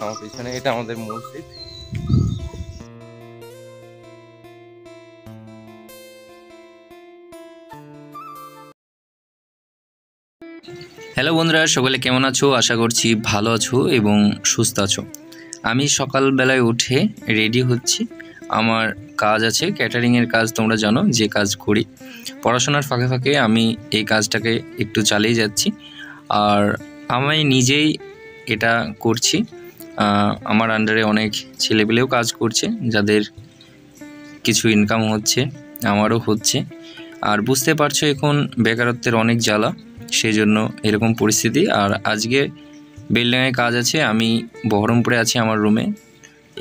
আমার পিছনে এটা আমাদের মসজিদ। হ্যালো বন্ধুরা, সকলে কেমন আছো? আশা করছি ভালো আছো এবং সুস্থ আছো। আমি সকালবেলায় উঠে রেডি হচ্ছি। আমার কাজ আছে, ক্যাটারিংয়ের কাজ, তোমরা জানো যে কাজ করি। পড়াশোনার ফাঁকে ফাঁকে আমি এই কাজটাকে একটু চালিয়ে যাচ্ছি, আর আমি নিজেই এটা করছি। আমার আন্ডারে অনেক ছেলেপেলেও কাজ করছে, যাদের কিছু ইনকাম হচ্ছে, আমারও হচ্ছে। আর বুঝতে পারছো এখন বেকারত্বের অনেক জ্বালা, সেই জন্য এরকম পরিস্থিতি। আর আজকে বেলডাঙায় কাজ আছে, আমি বহরমপুরে আছি আমার রুমে।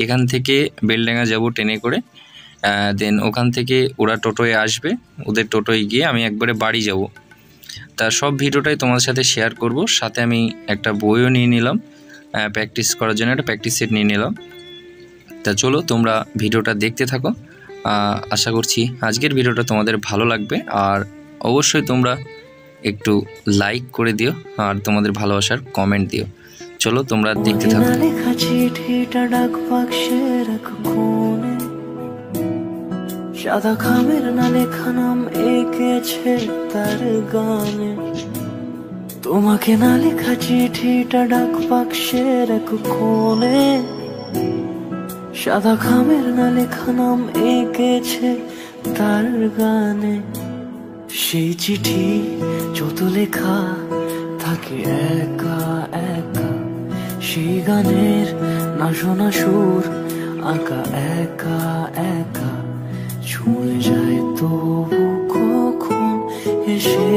এখান থেকে বেলডাঙা যাব ট্রেনে করে, দেন ওখান থেকে ওরা টোটোয় আসবে, ওদের টোটোয় গিয়ে আমি একবারে বাড়ি যাব। তা সব ভিডিওটাই তোমাদের সাথে শেয়ার করব। সাথে আমি একটা বইও নিয়ে নিলাম, প্র্যাকটিস করার জন্য একটা প্র্যাকটিস সেট নিয়ে নিলাম। তা চলো তোমরা ভিডিওটা দেখতে থাকো। আশা করছি আজকের ভিডিওটা তোমাদের ভালো লাগবে, আর অবশ্যই তোমরা একটু লাইক করে দিও আর তোমাদের ভালোবাসার কমেন্ট দিও। চলো তোমরা দেখতে থাকো। লেখা চিঠিটা ডাক বাক্সের এক কোণে, সাদা খামের না লেখা নাম এঁকেছে তার গানে। তোমাকে না লেখা চিঠিটা ডাক বাক্সের এক কোণে, সাদা খামের না লেখা নাম এঁকেছে তার গানে। সেই চিঠি যত লেখা থাকে একা একা, সেই গানের না শোনা সুর আঁকা একা একা, ছুঁয়ে যায় তবু কখন এসে।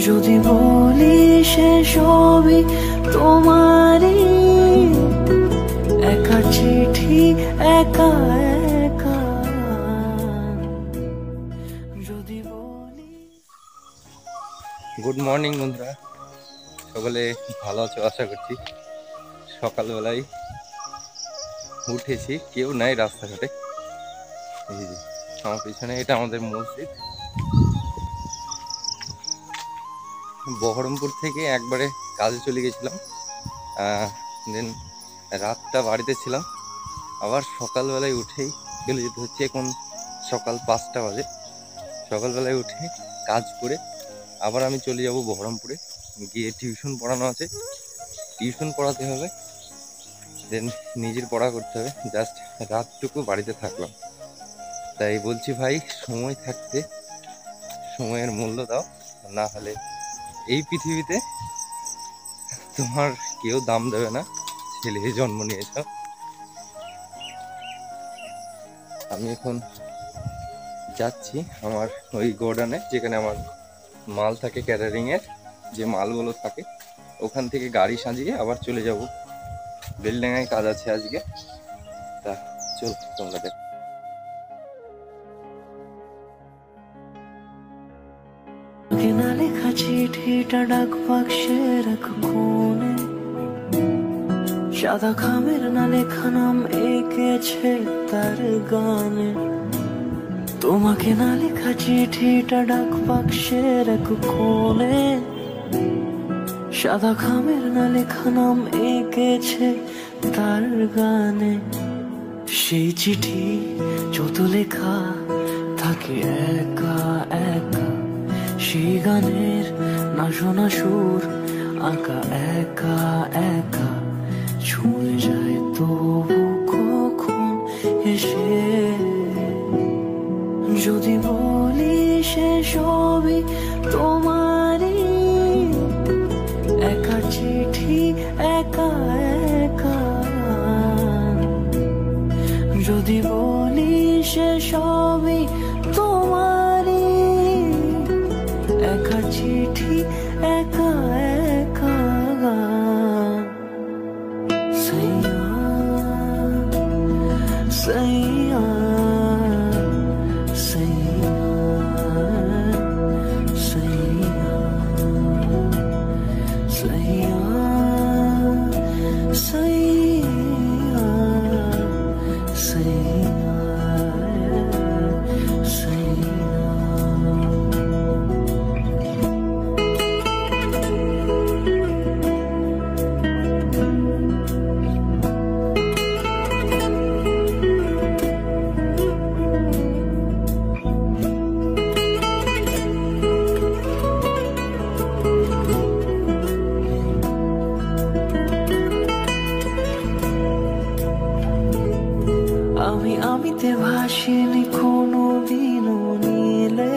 যদি বলি সে সবই তোমারই, একা চিঠি একা একা। যদি বলি। গুড মর্নিং বন্ধুরা, সকলে ভালো আছো আশা করছি। সকালবেলায় উঠেছি, কেউ নাই রাস্তাঘাটে। এই যে আমার পিছনে এটা আমাদের মসজিদ। বহরমপুর থেকে একবারে কাজে চলে গেছিলাম, দেন রাতটা বাড়িতে ছিলাম। আবার সকালবেলায় উঠেই চলে যেতে হচ্ছে। এখন সকাল 5টা বাজে। সকালবেলায় উঠে কাজ করে আবার আমি চলে যাব বহরমপুরে, গিয়ে টিউশন পড়ানো আছে, টিউশন পড়াতে হবে, দেন নিজের পড়া করতে হবে। জাস্ট রাতটুকু বাড়িতে থাকলাম। তাই বলছি ভাই, সময় থাকতে সময়ের মূল্য দাও, না হলে এই পৃথিবীতে তোমার কেউ দাম দেবে না। ছেলে জন্ম নিয়েছ। আমি এখন যাচ্ছি আমার ওই গোডাউনে, যেখানে আমার মাল থাকে, ক্যাটারিংয়ের যে মালগুলো থাকে, ওখান থেকে গাড়ি সাজিয়ে আবার চলে যাব বেলডাঙায়। কাজ আছে আজকে। তা চল তোমরা দেখো। কেনা লেখা চিঠিটা ডাক বাক্সের এক কোণে, সাদা খামের না লেখা নাম এঁকেছে তার গানে। তোমাকে না লেখা চিঠিটা ডাক বাক্সের এক কোণে, সাদা খামের না লেখা নাম এঁকেছে তার গানে। সেই চিঠি যত লেখা থাকে একা একা, সেই গানের না শোনা সুর আঁকা একা একা, ছুঁয়ে যায় তবু কখন এসে। যদি বলি সে সবই তোমারই, একা চিঠি একা একা। যদি বলি সে সবই তোমারই, একা চিঠি একা একা। সাইয়া সাইয়া সাইয়া সাইয়া সাইয়া পানিতে ভাসিনি কোনো দিনও নীলে,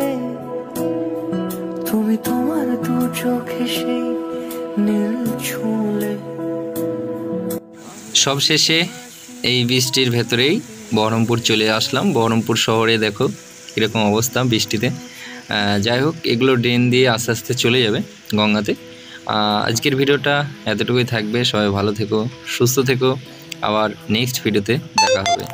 তুমি তোমার দু চোখে সেই নীল ছুঁলে। সবশেষে এই বৃষ্টির ভেতরেই বহরমপুর চলে আসলাম। বহরমপুর শহরে দেখো কীরকম অবস্থা বৃষ্টিতে। যাই হোক, এগুলো ড্রেন দিয়ে আস্তে আস্তে চলে যাবে গঙ্গাতে। আজকের ভিডিওটা এতটুকুই থাকবে। সবাই ভালো থেকো, সুস্থ থেকো। আবার নেক্সট ভিডিওতে দেখা হবে।